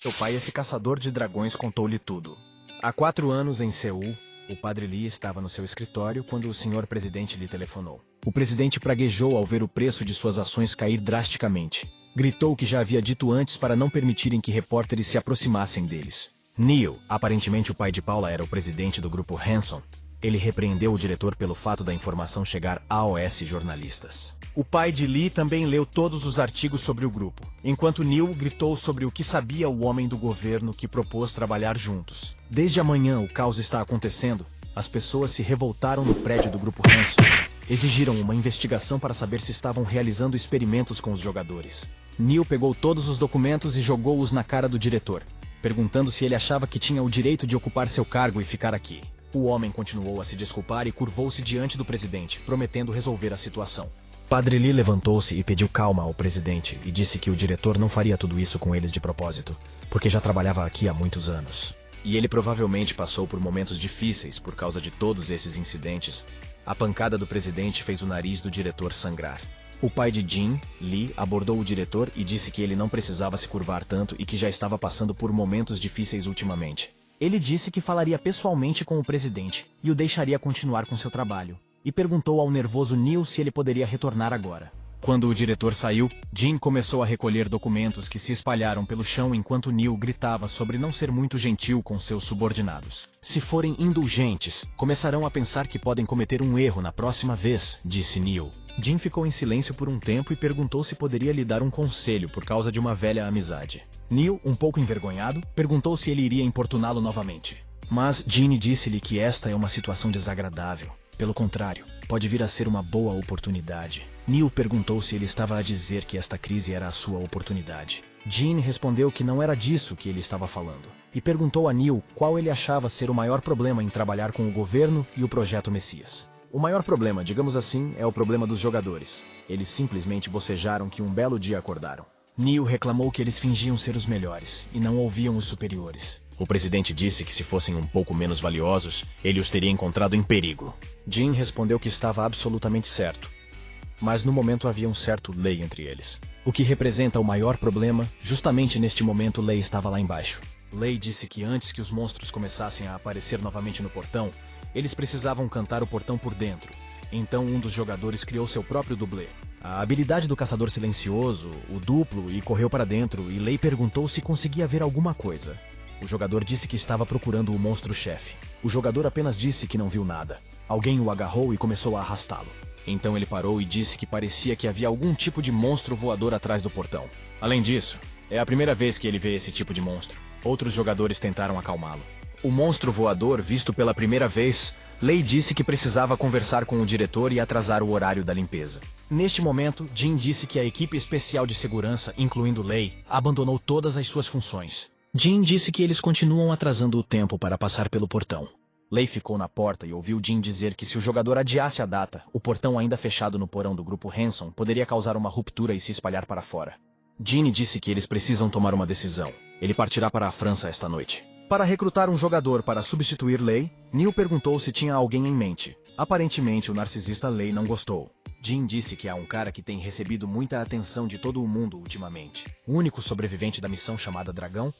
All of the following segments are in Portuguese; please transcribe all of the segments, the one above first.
Seu pai, esse caçador de dragões, contou-lhe tudo. Há 4 anos, em Seul, o padre Lee estava no seu escritório quando o senhor presidente lhe telefonou. O presidente praguejou ao ver o preço de suas ações cair drasticamente. Gritou que já havia dito antes para não permitirem que repórteres se aproximassem deles. Neil, aparentemente o pai de Paula, era o presidente do grupo Hanson. Ele repreendeu o diretor pelo fato da informação chegar a AOS jornalistas. O pai de Lee também leu todos os artigos sobre o grupo, enquanto Neil gritou sobre o que sabia o homem do governo que propôs trabalhar juntos. Desde amanhã o caos está acontecendo. As pessoas se revoltaram no prédio do grupo Hanson. Exigiram uma investigação para saber se estavam realizando experimentos com os jogadores. Neil pegou todos os documentos e jogou-os na cara do diretor, perguntando se ele achava que tinha o direito de ocupar seu cargo e ficar aqui. O homem continuou a se desculpar e curvou-se diante do presidente, prometendo resolver a situação. Padre Lee levantou-se e pediu calma ao presidente e disse que o diretor não faria tudo isso com eles de propósito, porque já trabalhava aqui há muitos anos. E ele provavelmente passou por momentos difíceis por causa de todos esses incidentes. A pancada do presidente fez o nariz do diretor sangrar. O pai de Jin, Lee, abordou o diretor e disse que ele não precisava se curvar tanto e que já estava passando por momentos difíceis ultimamente. Ele disse que falaria pessoalmente com o presidente e o deixaria continuar com seu trabalho, e perguntou ao nervoso Neil se ele poderia retornar agora. Quando o diretor saiu, Jin começou a recolher documentos que se espalharam pelo chão enquanto Neil gritava sobre não ser muito gentil com seus subordinados. Se forem indulgentes, começarão a pensar que podem cometer um erro na próxima vez, disse Neil. Jin ficou em silêncio por um tempo e perguntou se poderia lhe dar um conselho por causa de uma velha amizade. Neil, um pouco envergonhado, perguntou se ele iria importuná-lo novamente. Mas Jin disse-lhe que esta é uma situação desagradável. Pelo contrário, pode vir a ser uma boa oportunidade. Neil perguntou se ele estava a dizer que esta crise era a sua oportunidade. Jin respondeu que não era disso que ele estava falando, e perguntou a Neil qual ele achava ser o maior problema em trabalhar com o governo e o projeto Messias. O maior problema, digamos assim, é o problema dos jogadores. Eles simplesmente bocejaram que um belo dia acordaram. Neil reclamou que eles fingiam ser os melhores e não ouviam os superiores. O presidente disse que se fossem um pouco menos valiosos, ele os teria encontrado em perigo. Jin respondeu que estava absolutamente certo. Mas no momento havia um certo Lei entre eles. O que representa o maior problema, justamente neste momento Lei estava lá embaixo. Lei disse que antes que os monstros começassem a aparecer novamente no portão, eles precisavam cantar o portão por dentro. Então um dos jogadores criou seu próprio dublê. A habilidade do caçador silencioso, o duplo, e correu para dentro, e Lei perguntou se conseguia ver alguma coisa. O jogador disse que estava procurando o monstro-chefe. O jogador apenas disse que não viu nada. Alguém o agarrou e começou a arrastá-lo. Então ele parou e disse que parecia que havia algum tipo de monstro voador atrás do portão. Além disso, é a primeira vez que ele vê esse tipo de monstro. Outros jogadores tentaram acalmá-lo. O monstro voador, visto pela primeira vez, Lei disse que precisava conversar com o diretor e atrasar o horário da limpeza. Neste momento, Jin disse que a equipe especial de segurança, incluindo Lei, abandonou todas as suas funções. Jin disse que eles continuam atrasando o tempo para passar pelo portão. Lei ficou na porta e ouviu Jin dizer que se o jogador adiasse a data, o portão ainda fechado no porão do grupo Hanson poderia causar uma ruptura e se espalhar para fora. Jin disse que eles precisam tomar uma decisão. Ele partirá para a França esta noite. Para recrutar um jogador para substituir Lei, Neil perguntou se tinha alguém em mente. Aparentemente, o narcisista Lei não gostou. Jin disse que há um cara que tem recebido muita atenção de todo o mundo ultimamente. O único sobrevivente da missão chamada Dragão.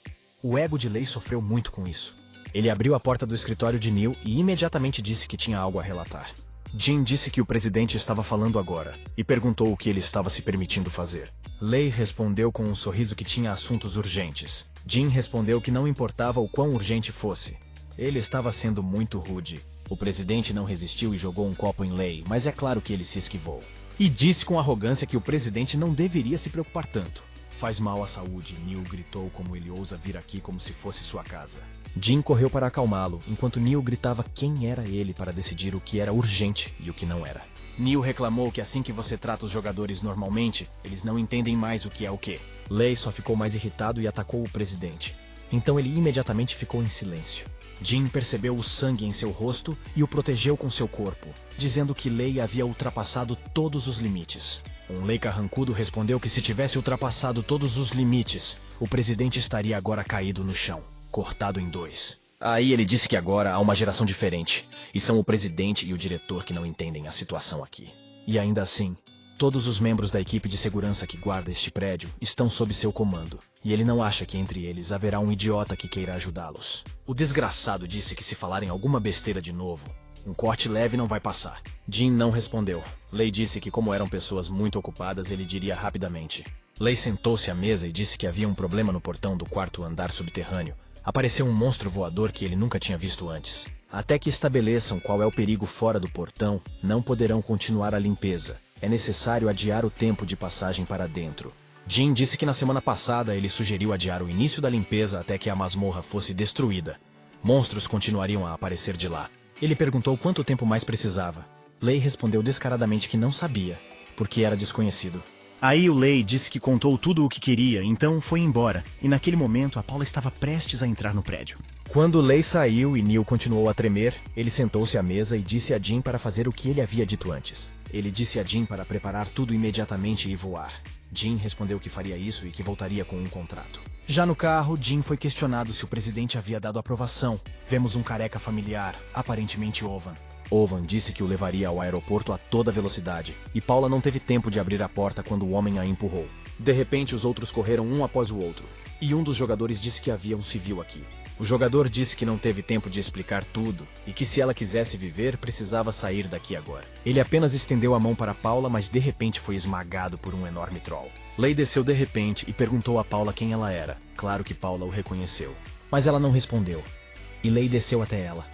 O ego de Lei sofreu muito com isso. Ele abriu a porta do escritório de Neil e imediatamente disse que tinha algo a relatar. Jin disse que o presidente estava falando agora e perguntou o que ele estava se permitindo fazer. Lei respondeu com um sorriso que tinha assuntos urgentes. Jin respondeu que não importava o quão urgente fosse. Ele estava sendo muito rude. O presidente não resistiu e jogou um copo em Lei, mas é claro que ele se esquivou. E disse com arrogância que o presidente não deveria se preocupar tanto. Faz mal à saúde, Neil gritou como ele ousa vir aqui como se fosse sua casa. Jin correu para acalmá-lo, enquanto Neil gritava quem era ele para decidir o que era urgente e o que não era. Neil reclamou que assim que você trata os jogadores normalmente, eles não entendem mais o que é o quê. Lei só ficou mais irritado e atacou o presidente. Então ele imediatamente ficou em silêncio. Jin percebeu o sangue em seu rosto e o protegeu com seu corpo, dizendo que Lei havia ultrapassado todos os limites. Um Lei carrancudo respondeu que se tivesse ultrapassado todos os limites, o presidente estaria agora caído no chão, cortado em 2. Aí ele disse que agora há uma geração diferente, e são o presidente e o diretor que não entendem a situação aqui. E ainda assim, Todos os membros da equipe de segurança que guarda este prédio estão sob seu comando, e ele não acha que entre eles haverá um idiota que queira ajudá-los. O desgraçado disse que se falarem alguma besteira de novo, um corte leve não vai passar. Jim não respondeu. Lei disse que como eram pessoas muito ocupadas, ele diria rapidamente. Lei sentou-se à mesa e disse que havia um problema no portão do quarto andar subterrâneo. Apareceu um monstro voador que ele nunca tinha visto antes. Até que estabeleçam qual é o perigo fora do portão, não poderão continuar a limpeza. É necessário adiar o tempo de passagem para dentro. Jim disse que na semana passada ele sugeriu adiar o início da limpeza até que a masmorra fosse destruída. Monstros continuariam a aparecer de lá. Ele perguntou quanto tempo mais precisava. Lei respondeu descaradamente que não sabia, porque era desconhecido. Aí o Lei disse que contou tudo o que queria, então foi embora, e naquele momento a Paula estava prestes a entrar no prédio. Quando Lei saiu e Neil continuou a tremer, ele sentou-se à mesa e disse a Jim para fazer o que ele havia dito antes. Ele disse a Jim para preparar tudo imediatamente e voar. Jim respondeu que faria isso e que voltaria com um contrato. Já no carro, Jim foi questionado se o presidente havia dado aprovação. Vemos um careca familiar, aparentemente Owen. Owen disse que o levaria ao aeroporto a toda velocidade, e Paula não teve tempo de abrir a porta quando o homem a empurrou. De repente, os outros correram um após o outro, e um dos jogadores disse que havia um civil aqui. O jogador disse que não teve tempo de explicar tudo, e que se ela quisesse viver, precisava sair daqui agora. Ele apenas estendeu a mão para Paula, mas de repente foi esmagado por um enorme troll. Lei desceu de repente e perguntou a Paula quem ela era. Claro que Paula o reconheceu, mas ela não respondeu. E Lei desceu até ela,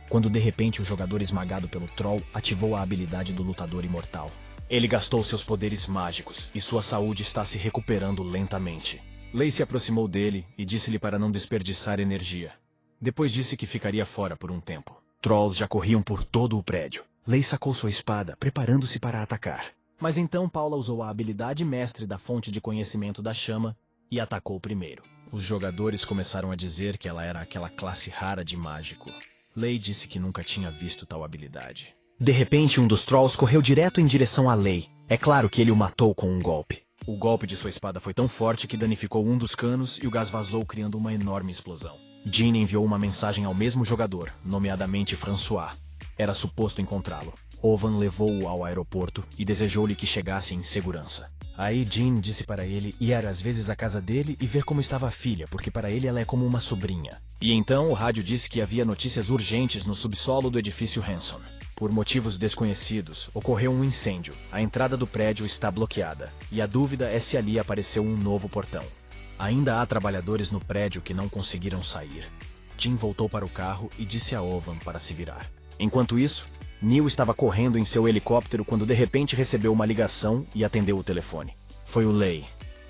quando de repente o jogador esmagado pelo troll ativou a habilidade do lutador imortal. Ele gastou seus poderes mágicos, e sua saúde está se recuperando lentamente. Lei se aproximou dele e disse-lhe para não desperdiçar energia. Depois disse que ficaria fora por um tempo. Trolls já corriam por todo o prédio. Lei sacou sua espada, preparando-se para atacar. Mas então Paula usou a habilidade mestre da fonte de conhecimento da chama e atacou primeiro. Os jogadores começaram a dizer que ela era aquela classe rara de mágico. Lei disse que nunca tinha visto tal habilidade. De repente, um dos Trolls correu direto em direção a Lei. É claro que ele o matou com um golpe. O golpe de sua espada foi tão forte que danificou um dos canos e o gás vazou, criando uma enorme explosão. Jean enviou uma mensagem ao mesmo jogador, nomeadamente François. Era suposto encontrá-lo. Owen levou-o ao aeroporto e desejou-lhe que chegasse em segurança. Aí Jean disse para ele ir às vezes à casa dele e ver como estava a filha, porque para ele ela é como uma sobrinha. E então o rádio disse que havia notícias urgentes no subsolo do edifício Hanson. Por motivos desconhecidos, ocorreu um incêndio. A entrada do prédio está bloqueada, e a dúvida é se ali apareceu um novo portão. Ainda há trabalhadores no prédio que não conseguiram sair. Jim voltou para o carro e disse a Owen para se virar. Enquanto isso, Neil estava correndo em seu helicóptero quando de repente recebeu uma ligação e atendeu o telefone. Foi o Lei.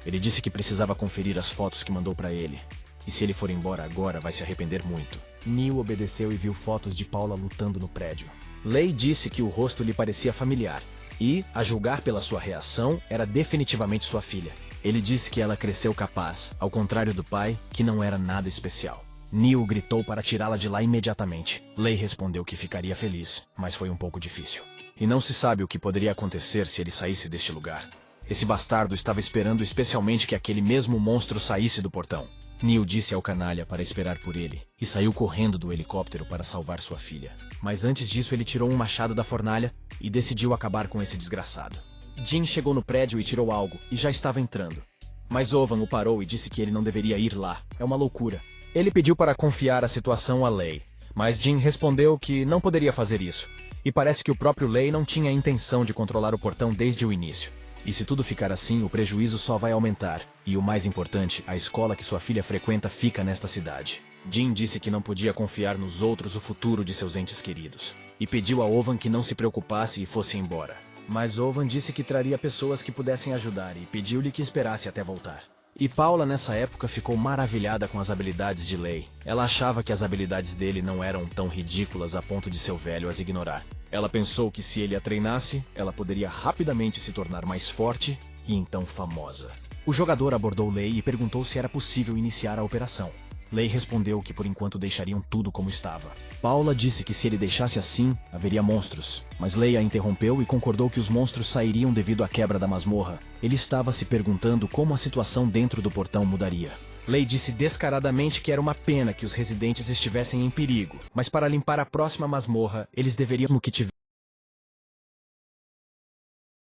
Ele disse que precisava conferir as fotos que mandou para ele. E se ele for embora agora, vai se arrepender muito. Neil obedeceu e viu fotos de Paula lutando no prédio. Lei disse que o rosto lhe parecia familiar. E, a julgar pela sua reação, era definitivamente sua filha. Ele disse que ela cresceu capaz, ao contrário do pai, que não era nada especial. Neil gritou para tirá-la de lá imediatamente. Lei respondeu que ficaria feliz, mas foi um pouco difícil. E não se sabe o que poderia acontecer se ele saísse deste lugar. Esse bastardo estava esperando especialmente que aquele mesmo monstro saísse do portão. Neil disse ao canalha para esperar por ele, e saiu correndo do helicóptero para salvar sua filha. Mas antes disso ele tirou um machado da fornalha e decidiu acabar com esse desgraçado. Jim chegou no prédio e tirou algo, e já estava entrando. Mas Owen o parou e disse que ele não deveria ir lá. É uma loucura. Ele pediu para confiar a situação a Lei, mas Jim respondeu que não poderia fazer isso. E parece que o próprio Lei não tinha a intenção de controlar o portão desde o início. E se tudo ficar assim, o prejuízo só vai aumentar. E o mais importante, a escola que sua filha frequenta fica nesta cidade. Jim disse que não podia confiar nos outros o futuro de seus entes queridos. E pediu a Owen que não se preocupasse e fosse embora. Mas Owen disse que traria pessoas que pudessem ajudar e pediu-lhe que esperasse até voltar. E Paula nessa época ficou maravilhada com as habilidades de Lei. Ela achava que as habilidades dele não eram tão ridículas a ponto de seu velho as ignorar. Ela pensou que se ele a treinasse, ela poderia rapidamente se tornar mais forte e então famosa. O jogador abordou Lei e perguntou se era possível iniciar a operação. Lei respondeu que por enquanto deixariam tudo como estava. Paula disse que se ele deixasse assim, haveria monstros. Mas Lei a interrompeu e concordou que os monstros sairiam devido à quebra da masmorra. Ele estava se perguntando como a situação dentro do portão mudaria. Lei disse descaradamente que era uma pena que os residentes estivessem em perigo, mas para limpar a próxima masmorra, eles deveriam o que tiver.